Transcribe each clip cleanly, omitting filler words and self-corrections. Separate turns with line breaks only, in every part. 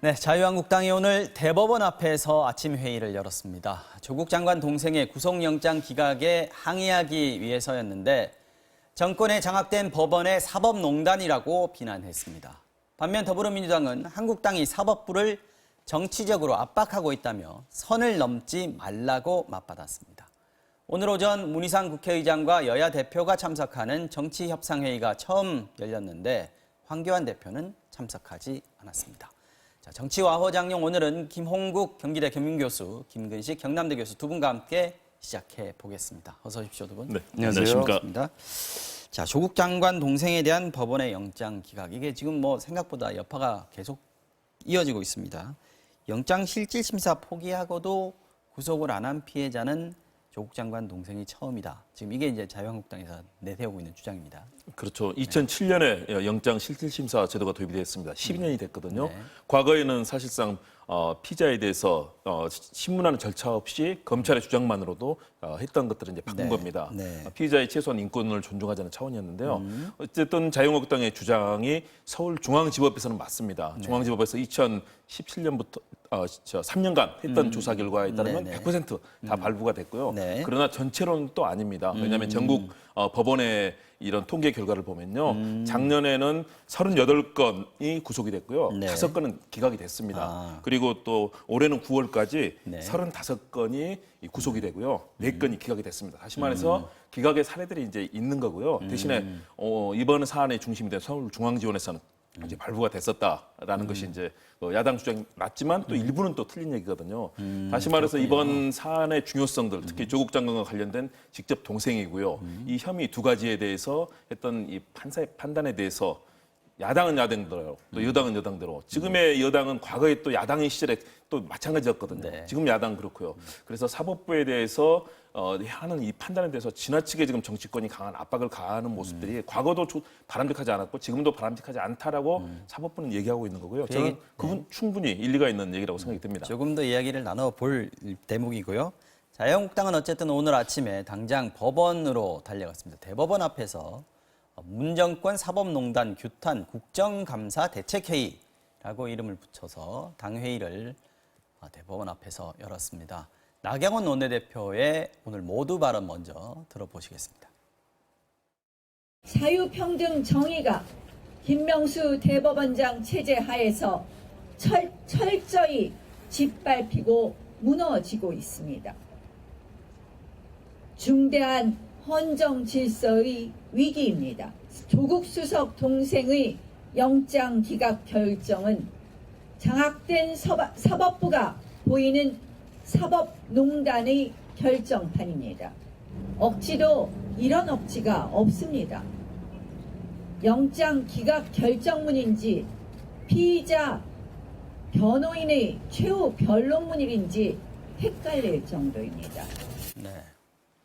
네, 자유한국당이 오늘 대법원 앞에서 아침 회의를 열었습니다. 조국 장관 동생의 구속영장 기각에 항의하기 위해서였는데 정권에 장악된 법원의 사법농단이라고 비난했습니다. 반면 더불어민주당은 한국당이 사법부를 정치적으로 압박하고 있다며 선을 넘지 말라고 맞받았습니다. 오늘 오전 문희상 국회의장과 여야 대표가 참석하는 정치협상회의가 처음 열렸는데 황교안 대표는 참석하지 않았습니다. 자, 정치와호장룡 오늘은 김홍국 경기대 경민교수, 김근식 경남대 교수 두 분과 함께 시작해 보겠습니다. 어서 오십시오, 두 분.
네,
안녕하십니까. 자, 조국 장관 동생에 대한 법원의 영장 기각, 이게 지금 뭐 생각보다 여파가 계속 이어지고 있습니다. 영장 실질 심사 포기하고도 구속을 안 한 피해자는 조국 장관 동생이 처음이다. 지금 이게 이제 자유한국당에서 내세우고 있는 주장입니다.
그렇죠. 2007년에 영장 실질심사 제도가 도입이 됐습니다. 12년이 됐거든요.
네.
과거에는 사실상 피자에 대해서 신문하는 절차 없이 검찰의 주장만으로도 했던 것들을 이제 바꾼
네.
겁니다.
네.
피의자의 최소한 인권을 존중하자는 차원이었는데요. 어쨌든 자유한국당의 주장이 서울중앙지법에서는 맞습니다. 중앙지법에서 2017년부터 3년간 했던 조사 결과에 따르면
네, 네.
100%다 발부가 됐고요.
네.
그러나 전체로는 또 아닙니다. 왜냐하면 전국 법원의 이런 통계 결과를 보면요. 작년에는 38건이 구속이 됐고요.
네.
5건은 기각이 됐습니다.
아.
그리고 또 올해는 9월까지
네.
35건이 구속이 되고요. 4건이 기각이 됐습니다. 다시 말해서 기각의 사례들이 이제 있는 거고요. 대신에 이번 사안의 중심이 된 서울중앙지원에서는 이제 발부가 됐었다라는 것이 이제 야당 주장이 맞지만 또 일부는 또 틀린 얘기거든요. 다시 말해서 이번 사안의 중요성들, 특히 조국 장관과 관련된 직접 동생이고요. 이 혐의 두 가지에 대해서 했던 이 판사의 판단에 대해서 야당은 야당대로 또 여당은 여당대로 지금의 여당은 과거에 또 야당의 시절에 또 마찬가지였거든요.
네.
지금 야당 그렇고요. 그래서 사법부에 대해서 하는 이 판단에 대해서 지나치게 지금 정치권이 강한 압박을 가하는 모습들이 과거도 바람직하지 않았고 지금도 바람직하지 않다라고 사법부는 얘기하고 있는 거고요. 저는 그분 충분히 일리가 있는 얘기라고 생각이 듭니다.
조금 더 이야기를 나눠볼 대목이고요. 자유한국당은 어쨌든 오늘 아침에 당장 법원으로 달려갔습니다. 대법원 앞에서 문정권 사법농단 규탄 국정감사 대책회의라고 이름을 붙여서 당회의를 대법원 앞에서 열었습니다. 나경원 원내대표의 오늘 모두 발언 먼저 들어보시겠습니다.
자유평등 정의가 김명수 대법원장 체제 하에서 철저히 짓밟히고 무너지고 있습니다. 중대한 헌정 질서의 위기입니다. 조국 수석 동생의 영장 기각 결정은 장악된 사법부가 보이는 사법농단의 결정판입니다. 억지도 이런 억지가 없습니다. 영장 기각 결정문인지 피의자 변호인의 최후 변론문인지 헷갈릴 정도입니다.
네,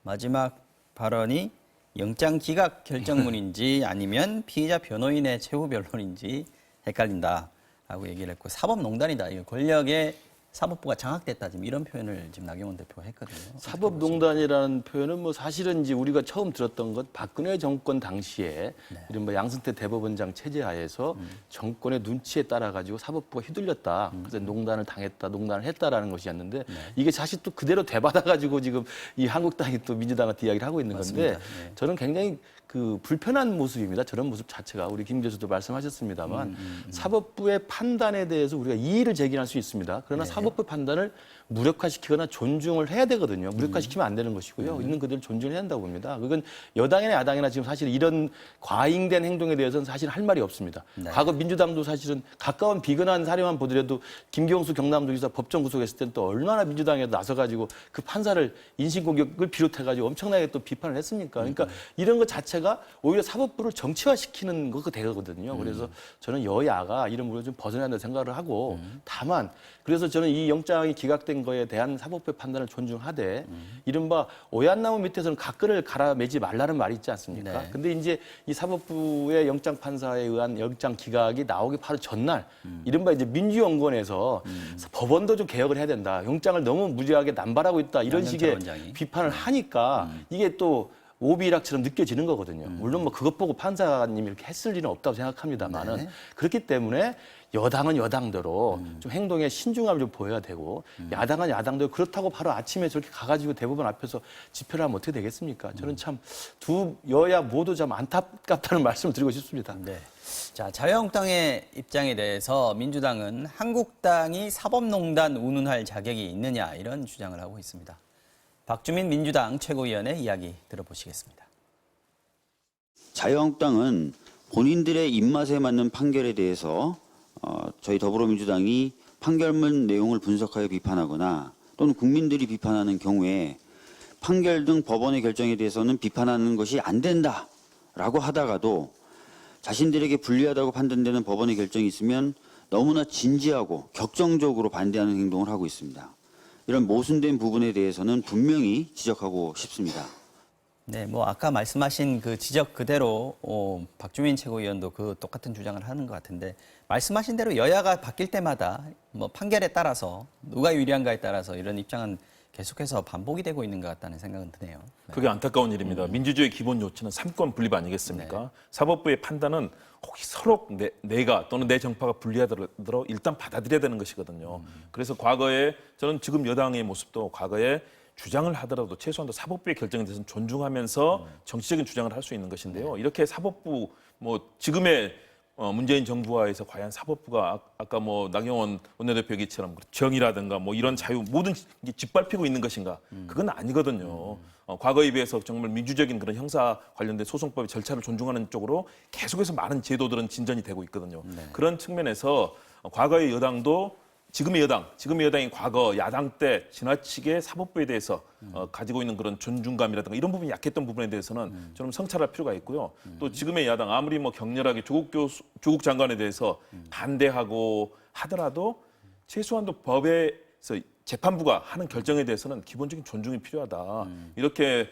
마지막 발언이 영장 기각 결정문인지 아니면 피의자 변호인의 최후 변론인지 헷갈린다라고 얘기를 했고 사법농단이다. 이거 권력의 사법부가 장악됐다. 지금 이런 표현을 지금 나경원 대표가 했거든요.
사법농단이라는 표현은 뭐 사실은 이제 우리가 처음 들었던 것 박근혜 정권 당시에 이른바 양승태 대법원장 체제 하에서 정권의 눈치에 따라 가지고 사법부가 휘둘렸다. 그래서 농단을 당했다, 농단을 했다라는 것이었는데 이게 사실 또 그대로 되받아 가지고 지금 이 한국당이 또 민주당한테 이야기를 하고 있는 건데
맞습니다. 네.
저는 굉장히 그 불편한 모습입니다. 저런 모습 자체가 우리 김 교수도 말씀하셨습니다만 사법부의 판단에 대해서 우리가 이의를 제기할 수 있습니다. 그러나 사법부 판단을 무력화시키거나 존중을 해야 되거든요. 무력화시키면 안 되는 것이고요. 있는 그대로 존중해야 한다고 봅니다. 그건 여당이나 야당이나 지금 사실 이런 과잉된 행동에 대해서는 사실 할 말이 없습니다. 과거 민주당도 사실은 가까운 비근한 사례만 보더라도 김경수 경남도지사 법정 구속했을 때는 또 얼마나 민주당에 나서가지고 그 판사를 인신공격을 비롯해가지고 엄청나게 또 비판을 했습니까? 그러니까 이런 것 자체가 오히려 사법부를 정치화시키는 것가 되거든요. 그래서 저는 여야가 이런 부분을 좀 벗어나야 한다고 생각을 하고 다만 그래서 저는 이 영장이 기각된 거에 대한 사법부의 판단을 존중하되 이른바 오얏나무 밑에서는 각근을 갈아매지 말라는 말이 있지 않습니까?
네.
근데 이제 이 사법부의 영장 판사에 의한 영장 기각이 나오기 바로 전날 이른바 이제 민주연구원에서 법원도 좀 개혁을 해야 된다. 영장을 너무 무지하게 남발하고 있다. 이런
양현철
식의
원장이.
비판을 하니까 이게 또 오비락처럼 느껴지는 거거든요. 물론 뭐 그것 보고 판사님이 이렇게 했을 리는 없다고 생각합니다만은
네.
그렇기 때문에 여당은 여당대로 좀 행동에 신중함을 좀 보여야 되고 야당은 야당대로 그렇다고 바로 아침에 저렇게 가가지고 대법원 앞에서 집회를 하면 어떻게 되겠습니까? 저는 참 두 여야 모두 좀 안타깝다는 말씀을 드리고 싶습니다.
네. 자, 자유한국당의 입장에 대해서 민주당은 한국당이 사법농단 운운할 자격이 있느냐 이런 주장을 하고 있습니다. 박주민 민주당 최고위원의 이야기 들어보시겠습니다.
자유한국당은 본인들의 입맛에 맞는 판결에 대해서 저희 더불어민주당이 판결문 내용을 분석하여 비판하거나 또는 국민들이 비판하는 경우에 판결 등 법원의 결정에 대해서는 비판하는 것이 안 된다라고 하다가도 자신들에게 불리하다고 판단되는 법원의 결정이 있으면 너무나 진지하고 격정적으로 반대하는 행동을 하고 있습니다. 이런 모순된 부분에 대해서는 분명히 지적하고 싶습니다.
네, 뭐 아까 말씀하신 그 지적 그대로 박주민 최고위원도 그 똑같은 주장을 하는 것 같은데 말씀하신 대로 여야가 바뀔 때마다 뭐 판결에 따라서 누가 유리한가에 따라서 이런 입장은 계속해서 반복이 되고 있는 것 같다는 생각은 드네요. 네.
그게 안타까운 일입니다. 민주주의의 기본 조치는 삼권 분립 아니겠습니까?
네.
사법부의 판단은 혹시 서로 내가 또는 내 정파가 불리하더라도 일단 받아들여야 되는 것이거든요. 그래서 과거에 저는 지금 여당의 모습도 과거에 주장을 하더라도 최소한 사법부의 결정에 대해서는 존중하면서 정치적인 주장을 할 수 있는 것인데요. 이렇게 사법부 뭐 지금의 문재인 정부와에서 과연 사법부가 아까 뭐 나경원 원내대표 얘기처럼 정의라든가 뭐 이런 자유 모든 게 짓밟히고 있는 것인가? 그건 아니거든요. 과거에 비해서 정말 민주적인 그런 형사 관련된 소송법의 절차를 존중하는 쪽으로 계속해서 많은 제도들은 진전이 되고 있거든요.
네.
그런 측면에서 과거의 여당도 지금의 여당이 과거 야당 때 지나치게 사법부에 대해서 가지고 있는 그런 존중감이라든가 이런 부분이 약했던 부분에 대해서는 좀 성찰할 필요가 있고요. 또 지금의 야당 아무리 뭐 격렬하게 조국 장관에 대해서 반대하고 하더라도 최소한도 법에서 재판부가 하는 결정에 대해서는 기본적인 존중이 필요하다. 이렇게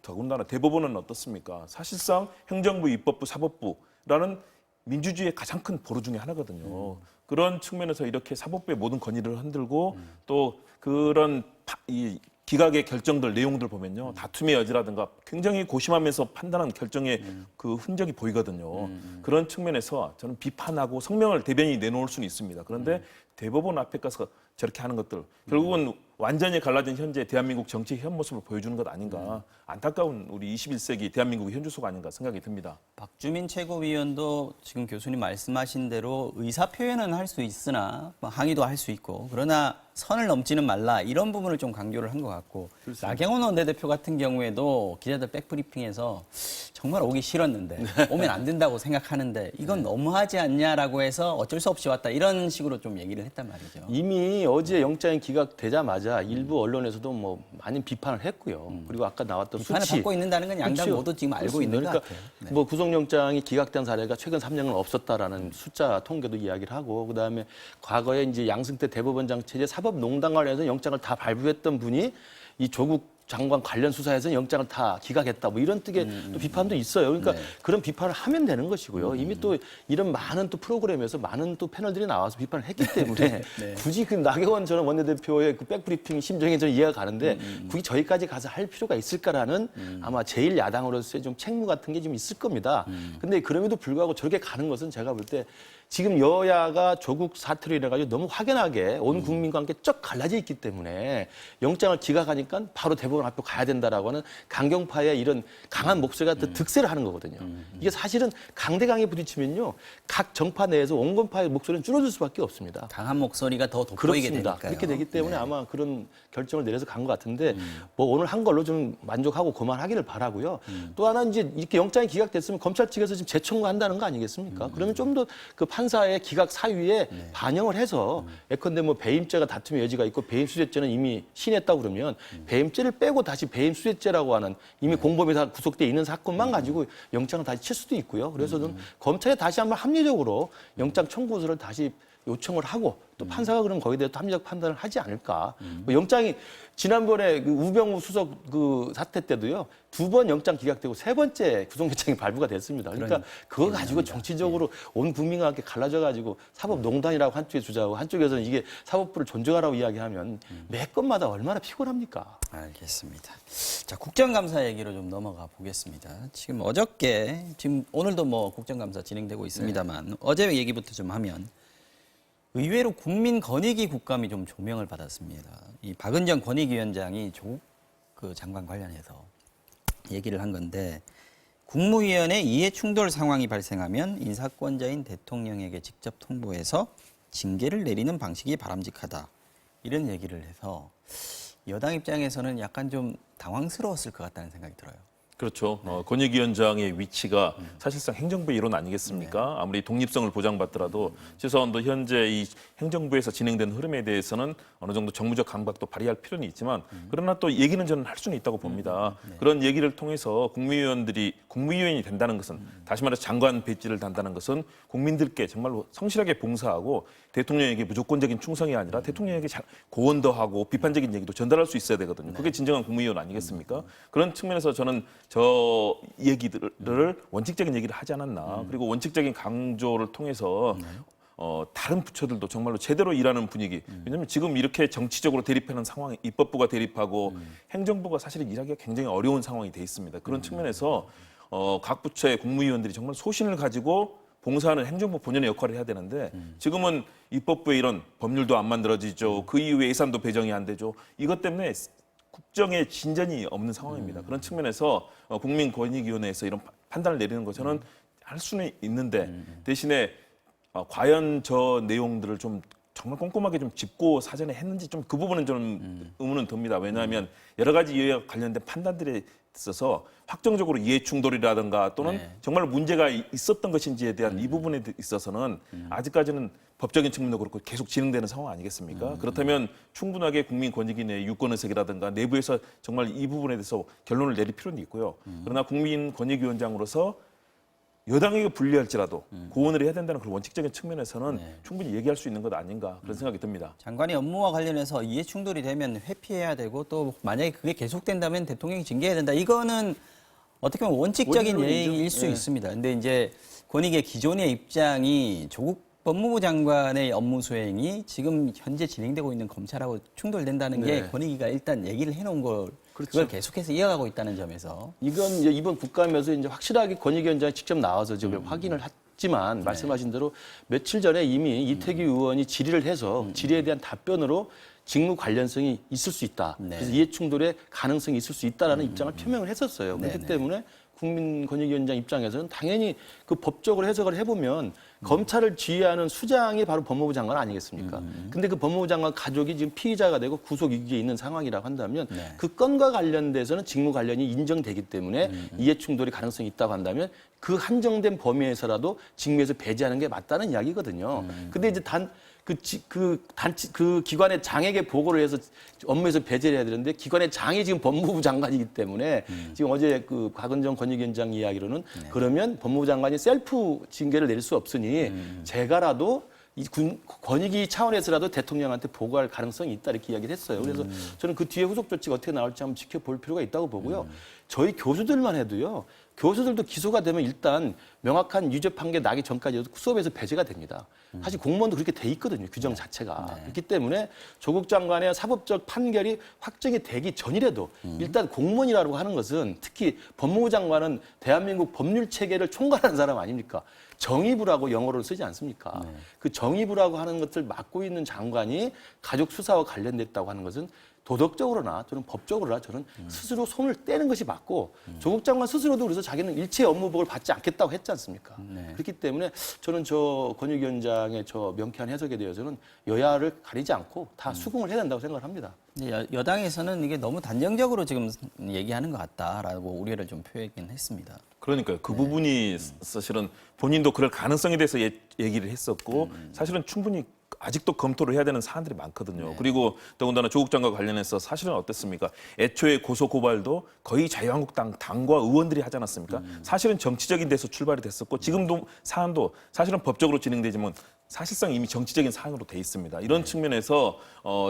더군다나 대법원은 어떻습니까? 사실상 행정부, 입법부, 사법부라는 민주주의의 가장 큰 보루 중에 하나거든요. 그런 측면에서 이렇게 사법부의 모든 권위를 흔들고 또 그런 이 기각의 결정들 내용들 보면요. 다툼의 여지라든가 굉장히 고심하면서 판단한 결정의 그 흔적이 보이거든요. 그런 측면에서 저는 비판하고 성명을 대변인이 내놓을 수는 있습니다. 그런데 대법원 앞에 가서 저렇게 하는 것들 결국은 완전히 갈라진 현재 대한민국 정치 현 모습을 보여주는 것 아닌가. 안타까운 우리 21세기 대한민국의 현주소가 아닌가 생각이 듭니다.
박주민 최고위원도 지금 교수님 말씀하신 대로 의사표현은 할 수 있으나 항의도 할 수 있고 그러나 선을 넘지는 말라 이런 부분을 좀 강조를 한 것 같고 나경원 원내대표 같은 경우에도 기자들 백브리핑에서 정말 오기 싫었는데 오면 안 된다고 생각하는데 이건 너무하지 않냐라고 해서 어쩔 수 없이 왔다 이런 식으로 좀 얘기를 했단 말이죠.
이미 어제 영장이 기각되자마자 일부 언론에서도 뭐 많이 비판을 했고요. 그리고 아까 나왔던
비판을
수치.
받고 있는다는 건 양당
그렇죠.
모두 지금 알고
그렇습니다.
있는 것
그러니까
같아요. 네.
뭐 구속영장이 기각된 사례가 최근 3년은 없었다라는 숫자 통계도 이야기를 하고 그다음에 과거에 이제 양승태 대법원장 체제 사법농단 관련해서 영장을 다 발부했던 분이 이 조국 장관 관련 수사에서 영장을 다 기각했다. 뭐 이런 뜻의 또 비판도 있어요. 그러니까
네.
그런 비판을 하면 되는 것이고요. 이미 또 이런 많은 또 프로그램에서 많은 또 패널들이 나와서 비판을 했기 때문에
네.
굳이 그 나경원 전 원내대표의 그 백브리핑 심정에 저는 이해가 가는데 굳이 저희까지 가서 할 필요가 있을까라는 아마 제1야당으로서의 좀 책무 같은 게 좀 있을 겁니다. 근데 그럼에도 불구하고 저렇게 가는 것은 제가 볼 때 지금 여야가 조국 사태로 인해 가지고 너무 확연하게 온 국민과 함께 쩍 갈라져 있기 때문에 영장을 기각하니까 바로 대법원 앞에 가야 된다라고 하는 강경파의 이런 강한 목소리가 또 득세를 하는 거거든요. 이게 사실은 강대강에 부딪히면요. 각 정파 내에서 온건파의 목소리는 줄어들 수밖에 없습니다.
강한 목소리가 더 돋보이게
그렇습니다.
되니까요.
그렇게 되기 때문에
네.
아마 그런 결정을 내려서 간 것 같은데 뭐 오늘 한 걸로 좀 만족하고 그만하기를 바라고요. 또 하나 이제 이렇게 영장이 기각됐으면 검찰 측에서 지금 재청구한다는 거 아니겠습니까? 그러면 좀 더 그 판사의 기각 사유에 반영을 해서 예컨대 뭐 배임죄가 다툼의 여지가 있고 배임수재죄는 이미 신했다고 그러면 배임죄를 빼고 다시 배임수재죄라고 하는 이미 공범이 다 구속돼 있는 사건만 가지고 영장을 다시 칠 수도 있고요. 그래서 는 검찰에 다시 한번 합리적으로 영장 청구서를 다시 요청을 하고 또 판사가 그럼 거기에 대해서 합리적 판단을 하지 않을까. 뭐 영장이 지난번에 그 우병우 수석 그 사태 때도요. 2번 영장 기각되고 3번째 구속영장이 발부가 됐습니다. 그러니까 그거 가지고 정치적으로 온 국민과 함께 갈라져 가지고 사법농단이라고 한쪽에 주장하고 한쪽에서는 이게 사법부를 존중하라고 이야기하면 매 건마다 얼마나 피곤합니까?
알겠습니다. 자, 국정감사 얘기로 좀 넘어가 보겠습니다. 지금 어저께, 지금 오늘도 뭐 국정감사 진행되고 있습니다만 어제 얘기부터 좀 하면 의외로 국민권익위 국감이 좀 조명을 받았습니다. 이 박은정 권익위원장이 조국 그 장관 관련해서 얘기를 한 건데 국무위원회 이해충돌 상황이 발생하면 인사권자인 대통령에게 직접 통보해서 징계를 내리는 방식이 바람직하다. 이런 얘기를 해서 여당 입장에서는 약간 좀 당황스러웠을 것 같다는 생각이 들어요.
그렇죠. 권익위원장의 위치가 사실상 행정부의 일원 아니겠습니까? 아무리 독립성을 보장받더라도 최소한도 현재 이 행정부에서 진행된 흐름에 대해서는 어느 정도 정무적 감각도 발휘할 필요는 있지만 그러나 또 얘기는 저는 할 수는 있다고 봅니다. 그런 얘기를 통해서 국무위원이 된다는 것은 다시 말해서 장관 배지를 단다는 것은 국민들께 정말로 성실하게 봉사하고 대통령에게 무조건적인 충성이 아니라 대통령에게 고언도 하고 비판적인 얘기도 전달할 수 있어야 되거든요. 그게 진정한 국무위원 아니겠습니까? 그런 측면에서 저는 저 얘기들을 원칙적인 얘기를 하지 않았나. 그리고 원칙적인 강조를 통해서 다른 부처들도 정말로 제대로 일하는 분위기. 왜냐하면 지금 이렇게 정치적으로 대립하는 상황, 입법부가 대립하고 행정부가 사실은 일하기가 굉장히 어려운 상황이 돼 있습니다. 그런 측면에서 각 부처의 국무위원들이 정말 소신을 가지고 봉사하는 행정부 본연의 역할을 해야 되는데 지금은 입법부의 이런 법률도 안 만들어지죠. 그 이후에 예산도 배정이 안 되죠. 이것 때문에 국정에 진전이 없는 상황입니다. 그런 측면에서 국민권익위원회에서 이런 판단을 내리는 거 저는 할 수는 있는데 대신에 과연 저 내용들을 좀 정말 꼼꼼하게 좀 짚고 사전에 했는지 좀 그 부분은 좀 의문은 듭니다. 왜냐하면 여러 가지 이와 관련된 판단들에 있어서 확정적으로 이해 충돌이라든가 또는 정말 문제가 있었던 것인지에 대한 이 부분에 있어서는 아직까지는 법적인 측면도 그렇고 계속 진행되는 상황 아니겠습니까? 그렇다면 충분하게 국민권익위의 유권의석이라든가 내부에서 정말 이 부분에 대해서 결론을 내릴 필요는 있고요. 그러나 국민권익위원장으로서 여당에게 불리할지라도 고언을 해야 된다는 그런 원칙적인 측면에서는 충분히 얘기할 수 있는 것 아닌가 그런 생각이 듭니다.
장관이 업무와 관련해서 이해 충돌이 되면 회피해야 되고 또 만약에 그게 계속된다면 대통령이 징계해야 된다. 이거는 어떻게 보면 원칙적인 얘기일 수 있습니다. 근데 이제 권익의 기존의 입장이 조국 법무부 장관의 업무 수행이 지금 현재 진행되고 있는 검찰하고 충돌된다는 게 권익위가 일단 얘기를 해놓은 걸 그걸 계속해서 이어가고 있다는 점에서
이건 이제 이번 국감에서 이제 확실하게 권익위원장이 직접 나와서 지금 확인을 했지만 말씀하신 대로 며칠 전에 이미 이태규 의원이 질의를 해서 질의에 대한 답변으로 직무 관련성이 있을 수 있다. 그래서 이해 충돌의 가능성이 있을 수 있다라는 입장을 표명을 했었어요. 그렇기 때문에 국민권익위원장 입장에서는 당연히 그 법적으로 해석을 해보면 검찰을 지휘하는 수장이 바로 법무부 장관 아니겠습니까? 근데 그 법무부 장관 가족이 지금 피의자가 되고 구속 위기에 있는 상황이라고 한다면 그 건과 관련돼서는 직무 관련이 인정되기 때문에 이해 충돌이 가능성이 있다고 한다면 그 한정된 범위에서라도 직무에서 배제하는 게 맞다는 이야기거든요. 근데 이제 그 기관의 장에게 보고를 해서 업무에서 배제를 해야 되는데 기관의 장이 지금 법무부 장관이기 때문에 지금 어제 그 박은정 권익위원장 이야기로는 그러면 법무부 장관이 셀프 징계를 내릴 수 없으니 제가라도 이 권익위 차원에서라도 대통령한테 보고할 가능성이 있다 이렇게 이야기를 했어요. 그래서 저는 그 뒤에 후속 조치가 어떻게 나올지 한번 지켜볼 필요가 있다고 보고요. 저희 교수들만 해도요. 교수들도 기소가 되면 일단 명확한 유죄 판결 나기 전까지도 수업에서 배제가 됩니다. 사실 공무원도 그렇게 돼 있거든요. 규정 자체가. 그렇기 때문에 조국 장관의 사법적 판결이 확정이 되기 전이라도 일단 공무원이라고 하는 것은 특히 법무부 장관은 대한민국 법률 체계를 총괄하는 사람 아닙니까? 정의부라고 영어로 쓰지 않습니까? 그 정의부라고 하는 것을 맡고 있는 장관이 가족 수사와 관련됐다고 하는 것은 도덕적으로나 저는 법적으로나 저는 스스로 손을 떼는 것이 맞고 조국 장관 스스로도 그래서 자기는 일체 업무복을 받지 않겠다고 했지 않습니까? 그렇기 때문에 저는 저 권익위원장의 저 명쾌한 해석에 대해서는 여야를 가리지 않고 다 수긍을 해야 된다고 생각을 합니다.
여당에서는 이게 너무 단정적으로 지금 얘기하는 것 같다라고 우려를 좀 표했습니다.
그러니까요. 그 부분이 사실은 본인도 그럴 가능성에 대해서 얘기를 했었고 사실은 충분히 아직도 검토를 해야 되는 사안들이 많거든요. 그리고 더군다나 조국 장관 관련해서 사실은 어땠습니까? 애초에 고소 고발도 거의 자유한국당 당과 의원들이 하지 않았습니까? 사실은 정치적인 데서 출발이 됐었고 지금도 사안도 사실은 법적으로 진행되지만 사실상 이미 정치적인 사안으로 돼 있습니다. 이런 측면에서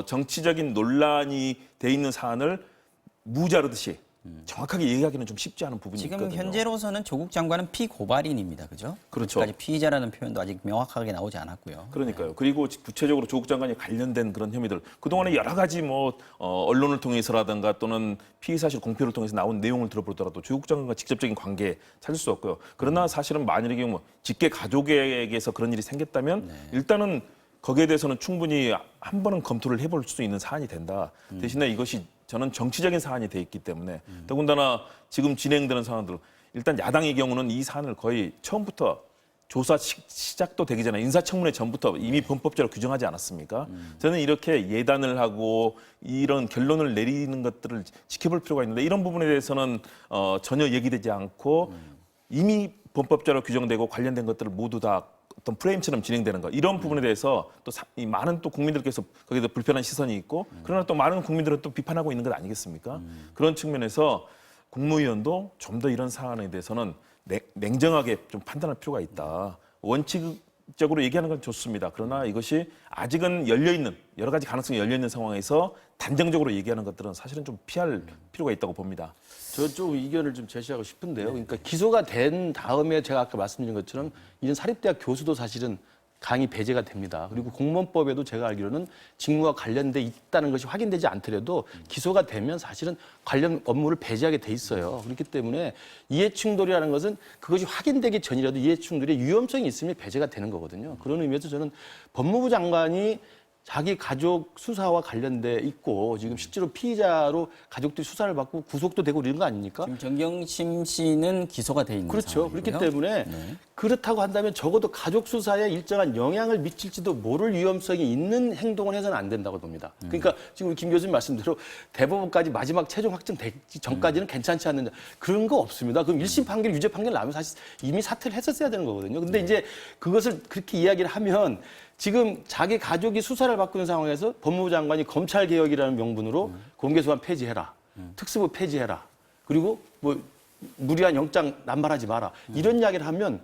정치적인 논란이 돼 있는 사안을 무자르듯이 정확하게 얘기하기는 좀 쉽지 않은 부분이
지금
있거든요.
현재로서는 조국 장관은 피고발인입니다. 그죠?
그렇죠.
아직까지 피의자라는 표현도 아직 명확하게 나오지 않았고요.
그러니까요. 그리고 구체적으로 조국 장관이 관련된 그런 혐의들 그동안에 여러 가지 언론을 통해서라든가 또는 피의 사실 공표를 통해서 나온 내용을 들어보더라도 조국 장관과 직접적인 관계 찾을 수 없고요. 그러나 사실은 만일의 경우 직계 가족에게서 그런 일이 생겼다면 일단은 거기에 대해서는 충분히 한 번은 검토를 해볼 수 있는 사안이 된다. 대신에 이것이 저는 정치적인 사안이 돼 있기 때문에 더군다나 지금 진행되는 상황들 일단 야당의 경우는 이 사안을 거의 처음부터 조사 시작도 되기 전에 인사청문회 전부터 이미 범법적으로 규정하지 않았습니까? 저는 이렇게 예단을 하고 이런 결론을 내리는 것들을 지켜볼 필요가 있는데 이런 부분에 대해서는 전혀 얘기되지 않고 이미 범법적으로 규정되고 관련된 것들을 모두 다 어떤 프레임처럼 진행되는 것 이런 부분에 대해서 또 이 많은 또 국민들께서 거기에 불편한 시선이 있고 그러나 또 많은 국민들은 또 비판하고 있는 것 아니겠습니까? 그런 측면에서 국무위원도 좀 더 이런 사안에 대해서는 냉정하게 좀 판단할 필요가 있다. 원칙적으로 얘기하는 건 좋습니다. 그러나 이것이 아직은 열려있는 여러 가지 가능성이 열려있는 상황에서 단정적으로 얘기하는 것들은 사실은 좀 피할 필요가 있다고 봅니다.
저 좀 의견을 좀 제시하고 싶은데요. 그러니까 기소가 된 다음에 제가 아까 말씀드린 것처럼 이런 사립대학 교수도 사실은 강의 배제가 됩니다. 그리고 공무원법에도 제가 알기로는 직무와 관련돼 있다는 것이 확인되지 않더라도 기소가 되면 사실은 관련 업무를 배제하게 돼 있어요. 그렇기 때문에 이해충돌이라는 것은 그것이 확인되기 전이라도 이해충돌의 위험성이 있으면 배제가 되는 거거든요. 그런 의미에서 저는 법무부 장관이 자기 가족 수사와 관련돼 있고 지금 실제로 피의자로 가족들이 수사를 받고 구속도 되고 이런 거 아닙니까?
지금 정경심 씨는 기소가 돼 있는
그렇죠.
상황이고요.
그렇기 때문에 그렇다고 한다면 적어도 가족 수사에 일정한 영향을 미칠지도 모를 위험성이 있는 행동을 해서는 안 된다고 봅니다. 그러니까 지금 우리 김 교수님 말씀대로 대법원까지 마지막 최종 확정되기 전까지는 괜찮지 않느냐 그런 거 없습니다. 그럼 1심 판결, 유죄 판결 나면 사실 이미 사퇴를 했었어야 되는 거거든요. 근데 이제 그것을 그렇게 이야기를 하면 지금 자기 가족이 수사를 받고 있는 상황에서 법무부 장관이 검찰개혁이라는 명분으로 공개수감 폐지해라. 특수부 폐지해라. 그리고 뭐 무리한 영장 남발하지 마라. 이런 이야기를 하면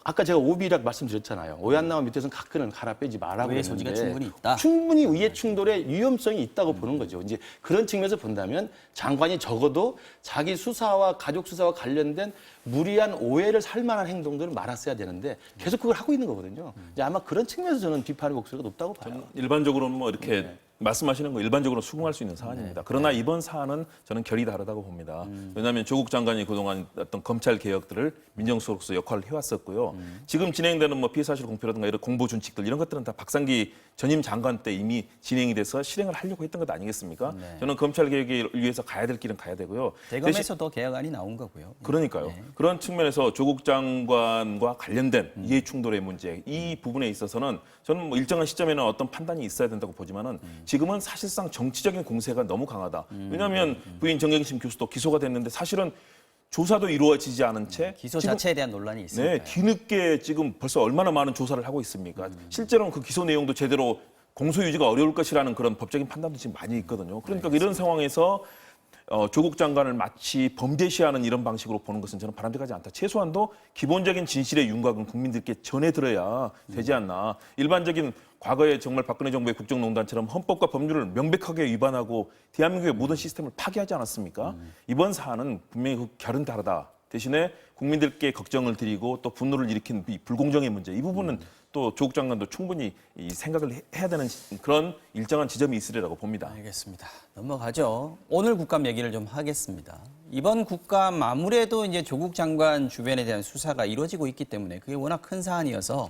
아까 제가 오비락 말씀드렸잖아요. 오해 안 나온 밑에서는 가끔은 갈아 빼지 마라고
의회 소지가
했는데
충분히 있다.
충분히 의회 충돌의 위험성이 있다고 보는 거죠. 이제 그런 측면에서 본다면 장관이 적어도 자기 수사와 가족 수사와 관련된 무리한 오해를 살 만한 행동들을 말았어야 되는데 계속 그걸 하고 있는 거거든요. 이제 아마 그런 측면에서 저는 비판의 목소리가 높다고 봐요.
일반적으로는 뭐 이렇게 말씀하시는 거 일반적으로 수긍할 수 있는 사안입니다. 그러나 이번 사안은 저는 결이 다르다고 봅니다. 왜냐하면 조국 장관이 그동안 어떤 검찰 개혁들을 민정수석으로서 역할을 해왔었고요. 지금 진행되는 뭐 피해사실 공표라든가 이런 공보 준칙들 이런 것들은 다 박상기 전임 장관 때 이미 진행이 돼서 실행을 하려고 했던 것 아니겠습니까? 저는 검찰 개혁을 위해서 가야 될 길은 가야 되고요.
대검에서도 개혁안이 나온 거고요.
그러니까요. 그런 측면에서 조국 장관과 관련된 이해 충돌의 문제 이 부분에 있어서는 저는 뭐 일정한 시점에는 어떤 판단이 있어야 된다고 보지만은 지금은 사실상 정치적인 공세가 너무 강하다. 왜냐하면 부인 정경심 교수도 기소가 됐는데 사실은 조사도 이루어지지 않은 채
기소
지금
자체에 대한 논란이 있으니까요.
네, 뒤늦게 지금 벌써 얼마나 많은 조사를 하고 있습니까? 실제로는 그 기소 내용도 제대로 공소 유지가 어려울 것이라는 그런 법적인 판단도 지금 많이 있거든요. 그러니까 이런 상황에서 조국 장관을 마치 범죄시하는 이런 방식으로 보는 것은 저는 바람직하지 않다. 최소한도 기본적인 진실의 윤곽은 국민들께 전해 들어야 되지 않나. 일반적인 과거에 정말 박근혜 정부의 국정농단처럼 헌법과 법률을 명백하게 위반하고 대한민국의 모든 시스템을 파괴하지 않았습니까? 이번 사안은 분명히 그 결은 다르다. 대신에 국민들께 걱정을 드리고 또 분노를 일으킨 이 불공정의 문제 이 부분은 또 조국 장관도 충분히 이 생각을 해야 되는 그런 일정한 지점이 있으리라고 봅니다.
알겠습니다. 넘어가죠. 오늘 국감 얘기를 좀 하겠습니다. 이번 국감 아무래도 이제 조국 장관 주변에 대한 수사가 이루어지고 있기 때문에 그게 워낙 큰 사안이어서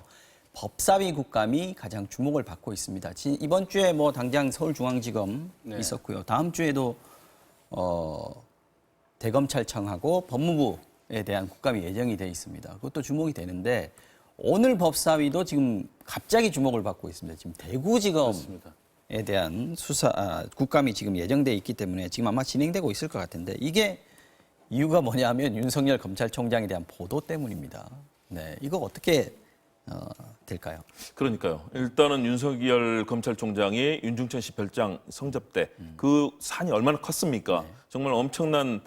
법사위 국감이 가장 주목을 받고 있습니다. 이번 주에 뭐 당장 서울중앙지검 있었고요. 다음 주에도 대검찰청하고 법무부에 대한 국감이 예정이 돼 있습니다. 그것도 주목이 되는데 오늘 법사위도 지금 갑자기 주목을 받고 있습니다. 지금 대구지검에 대한 국감이 지금 예정돼 있기 때문에 지금 아마 진행되고 있을 것 같은데 이게 이유가 뭐냐면 윤석열 검찰총장에 대한 보도 때문입니다. 네, 이거 어떻게 될까요?
그러니까요. 일단은 윤석열 검찰총장이 윤중천 씨 별장 성접 때 그 사안이 얼마나 컸습니까? 정말 엄청난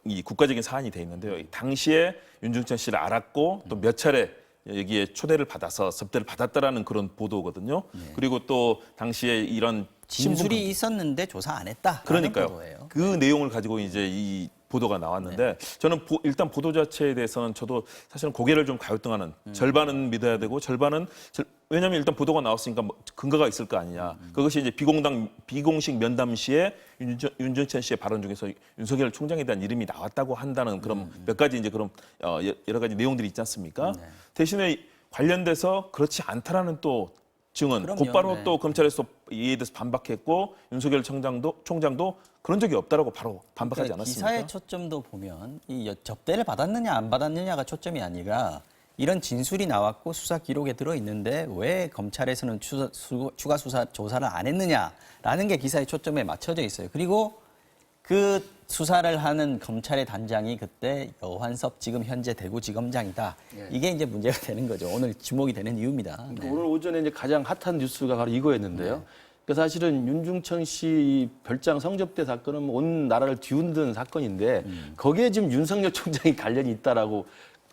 이 국가적인 사안이 돼 있는데요. 당시에 윤중천 씨를 알았고 또 몇 차례 여기에 초대를 받아서 접대를 받았다라는 그런 보도거든요. 그리고 또 당시에 이런
진술이 있었는데 조사 안 했다.
그러니까요.
보도예요.
그 내용을 가지고 이제 이 보도가 나왔는데 저는 일단 보도 자체에 대해서는 저도 사실은 고개를 좀 갸우뚱하는 절반은 믿어야 되고 절반은 왜냐하면 일단 보도가 나왔으니까 뭐 근거가 있을 거 아니냐. 그것이 이제 비공식 면담 시에 윤중천 씨의 발언 중에서 윤석열 총장에 대한 이름이 나왔다고 한다는 그런 몇 가지 이제 그런 여러 가지 내용들이 있지 않습니까? 대신에 관련돼서 그렇지 않다라는 또 증언
그럼요.
곧바로
네.
또 검찰에서 이에 대해서 반박했고 윤석열 총장도 그런 적이 없다라고 바로 반박하지
그러니까
않았습니까?
기사의 초점도 보면 이 접대를 받았느냐 안 받았느냐가 초점이 아니라 이런 진술이 나왔고 수사 기록에 들어 있는데 왜 검찰에서는 추가 수사 조사를 안 했느냐라는 게 기사의 초점에 맞춰져 있어요. 그리고 그 수사를 하는 검찰의 단장이 그때 여환섭 지금 현재 대구지검장이다. 이게 이제 문제가 되는 거죠. 오늘 주목이 되는 이유입니다. 네.
오늘 오전에 이제 가장 핫한 뉴스가 바로 이거였는데요. 그러니까 사실은 윤중천 씨 별장 성접대 사건은 온 나라를 뒤흔든 사건인데 거기에 지금 윤석열 총장이 관련이 있다라고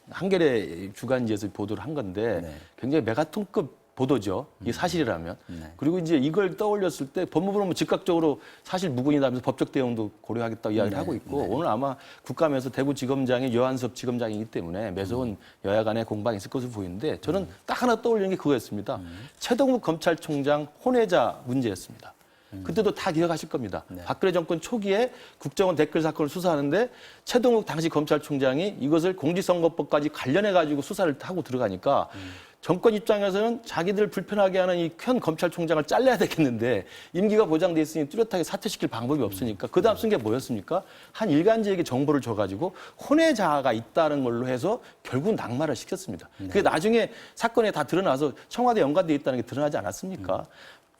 한겨레 주간지에서 보도를 한 건데
네.
굉장히 메가톤급 보도죠. 이게 사실이라면. 그리고 이제 이걸 떠올렸을 때 법무부는 뭐 즉각적으로 사실 무근이라면서 법적 대응도 고려하겠다고 이야기를 하고 있고 오늘 아마 국감에서 대구지검장이 여한섭 지검장이기 때문에 매서운 여야 간의 공방이 있을 것으로 보이는데 저는 딱 하나 떠올리는 게 그거였습니다. 최동욱 검찰총장 혼외자 문제였습니다. 그때도 다 기억하실 겁니다. 박근혜 정권 초기에 국정원 댓글 사건을 수사하는데 최동욱 당시 검찰총장이 이것을 공직선거법까지 관련해가지고 수사를 하고 들어가니까 정권 입장에서는 자기들 불편하게 하는 이 현 검찰총장을 잘라야 되겠는데 임기가 보장돼 있으니 뚜렷하게 사퇴시킬 방법이 없으니까 그 다음 쓴 게 뭐였습니까? 한 일간지에게 정보를 줘가지고 혼외자가 있다는 걸로 해서 결국 낙마를 시켰습니다. 그게 나중에 사건에 다 드러나서 청와대 연관돼 있다는 게 드러나지 않았습니까?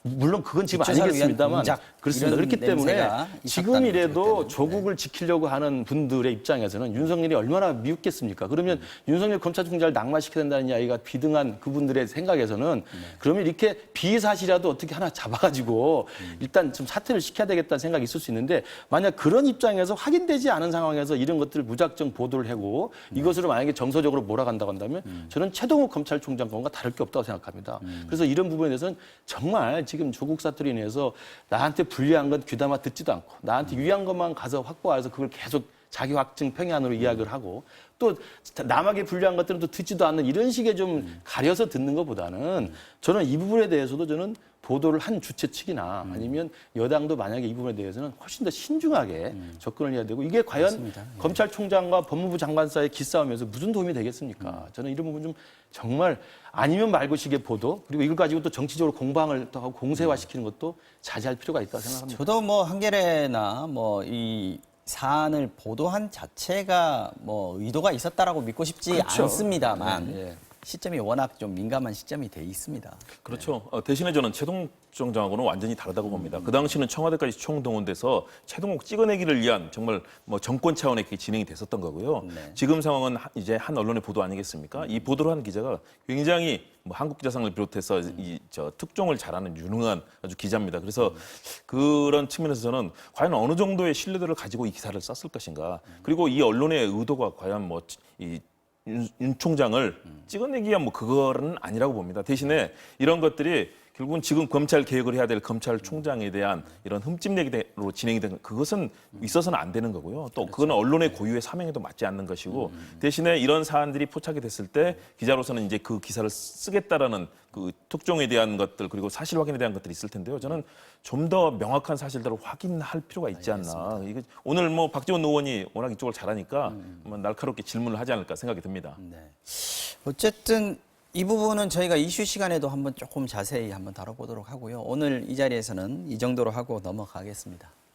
물론 그건 지금
뒷조사를
아니겠습니다만
위한 공작,
그렇습니다.
이런
그렇기 때문에
냄새가
지금이라도
있었다는
조국을 지키려고 하는 분들의 입장에서는 윤석열이 얼마나 미웠겠습니까? 그러면 윤석열 검찰총장을 낙마시켜야 된다는 이야기가 비등한 그분들의 생각에서는 그러면 이렇게 비사실이라도 어떻게 하나 잡아가지고 일단 좀 사퇴를 시켜야 되겠다는 생각이 있을 수 있는데 만약 그런 입장에서 확인되지 않은 상황에서 이런 것들을 무작정 보도를 하고 이것으로 만약에 정서적으로 몰아간다고 한다면 저는 최동욱 검찰총장 건과 다를 게 없다고 생각합니다. 그래서 이런 부분에 대해서는 정말 지금 조국 사태로 인해서 나한테 불리한 건 귀담아 듣지도 않고 나한테 유리한 것만 가서 확보해서 그걸 계속 자기 확증 평양으로 이야기를 하고 또 남에게 불리한 것들은 또 듣지도 않는 이런 식의 좀 가려서 듣는 것보다는 저는 이 부분에 대해서도 저는 보도를 한 주최 측이나 아니면 여당도 만약에 이 부분에 대해서는 훨씬 더 신중하게 접근을 해야 되고 이게 과연
맞습니다.
검찰총장과 법무부 장관 사이의 기싸움에서 무슨 도움이 되겠습니까? 저는 이런 부분 좀 정말 아니면 말고식의 보도 그리고 이걸 가지고 또 정치적으로 공방을 또 하고 공세화시키는 것도 자제할 필요가 있다고 생각합니다.
저도 뭐 한겨레나 뭐 이 사안을 보도한 자체가 뭐 의도가 있었다라고 믿고 싶지
그렇죠.
않습니다만
예.
시점이 워낙 좀 민감한 시점이 돼 있습니다.
그렇죠. 대신에 저는 최동욱 총장하고는 완전히 다르다고 봅니다. 그 당시는 청와대까지 총동원돼서 최동욱 찍어내기를 위한 정말 뭐 정권 차원의 진행이 됐었던 거고요. 지금 상황은 이제 한 언론의 보도 아니겠습니까? 이 보도를 한 기자가 굉장히 뭐 한국기자상을 비롯해서 저 특종을 잘하는 유능한 아주 기자입니다. 그래서 그런 측면에서 저는 과연 어느 정도의 신뢰도를 가지고 이 기사를 썼을 것인가. 그리고 이 언론의 의도가 과연 뭐 윤 총장을 찍어내기 위한 뭐 그거는 아니라고 봅니다. 대신에 이런 것들이 결국은 지금 검찰 개혁을 해야 될 검찰총장에 대한 이런 흠집내기로 진행이 된 그것은 있어서는 안 되는 거고요. 또 그거는 언론의 고유의 사명에도 맞지 않는 것이고 대신에 이런 사안들이 포착이 됐을 때 기자로서는 이제 그 기사를 쓰겠다라는 그 특종에 대한 것들 그리고 사실 확인에 대한 것들이 있을 텐데요. 저는 좀 더 명확한 사실들을 확인할 필요가 있지 않나. 이거 오늘 뭐 박지원 의원이 워낙 이쪽을 잘하니까 뭐 날카롭게 질문을 하지 않을까 생각이 듭니다.
네. 어쨌든 이 부분은 저희가 이슈 시간에도 한번 조금 자세히 한번 다뤄보도록 하고요. 오늘 이 자리에서는 이 정도로 하고 넘어가겠습니다.